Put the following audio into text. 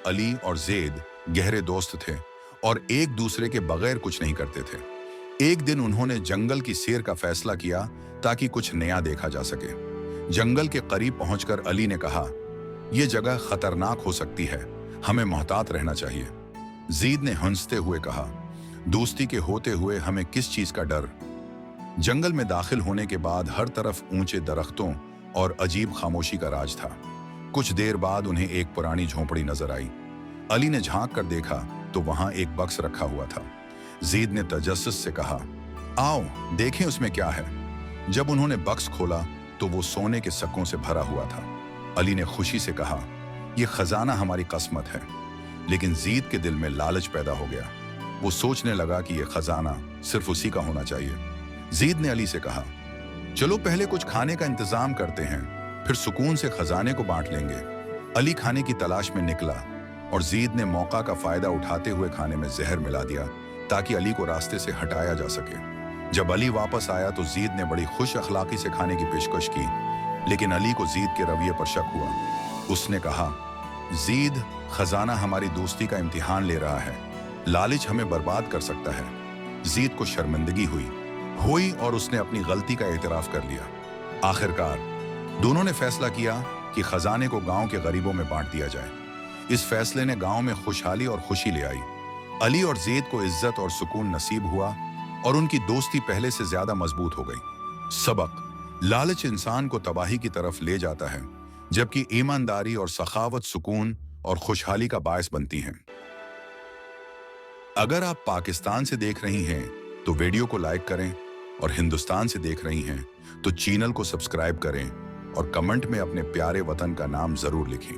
अली और ज़ेद गहरे दोस्त थे और एक दूसरे के बगैर कुछ नहीं करते थे। एक दिन उन्होंने जंगल की सैर का फैसला किया ताकि कुछ नया देखा जा सके। जंगल के करीब पहुंचकर अली ने कहा, यह जगह खतरनाक हो सकती है, हमें मोहतात रहना चाहिए। ज़ेद ने हंसते हुए कहा, दोस्ती के होते हुए हमें किस चीज का डर। जंगल में दाखिल होने के बाद हर तरफ ऊंचे दरख्तों और अजीब खामोशी का राज था। कुछ देर बाद उन्हें एक पुरानी झोंपड़ी नजर आई। अली ने झांक कर देखा तो वहां एक बक्स रखा हुआ था। ज़ेद ने तजस्सुस से कहा, आओ देखें उसमें क्या है। जब उन्होंने बक्स खोला तो वो सोने के सिक्कों से भरा हुआ था। अली ने खुशी से कहा, यह खजाना हमारी किस्मत है। लेकिन ज़ेद के दिल में लालच पैदा हो गया। वो सोचने लगा कि यह खजाना सिर्फ उसी का होना चाहिए। ज़ेद ने अली से कहा, चलो पहले कुछ खाने का इंतजाम करते हैं, फिर सुकून से खजाने को बांट लेंगे। अली खाने की तलाश में निकला और ज़ेद ने मौका का फायदा उठाते हुए खाने में जहर मिला दिया ताकि अली को रास्ते से हटाया जा सके। जब अली वापस आया तो ज़ेद ने बड़ी खुश अखलाकी से खाने की पेशकश की, लेकिन अली को ज़ेद के रवैये पर शक हुआ। उसने कहा, ज़ेद, खजाना हमारी दोस्ती का इम्तिहान ले रहा है, लालच हमें बर्बाद कर सकता है। ज़ेद को शर्मिंदगी हुई और उसने अपनी गलती का एतराफ़ कर लिया। आखिरकार दोनों ने फैसला किया कि खजाने को गांव के गरीबों में बांट दिया जाए। इस फैसले ने गांव में खुशहाली और खुशी ले आई। अली और ज़ेद को इज्जत और सुकून नसीब हुआ और उनकी दोस्ती पहले से ज्यादा मजबूत हो गई। सबक: लालच इंसान को तबाही की तरफ ले जाता है, जबकि ईमानदारी और सखावत सुकून और खुशहाली का बायस बनती हैं। अगर आप पाकिस्तान से देख रही हैं तो वीडियो को लाइक करें और हिंदुस्तान से देख रही हैं तो चैनल को सब्सक्राइब करें और कमेंट में अपने प्यारे वतन का नाम जरूर लिखें।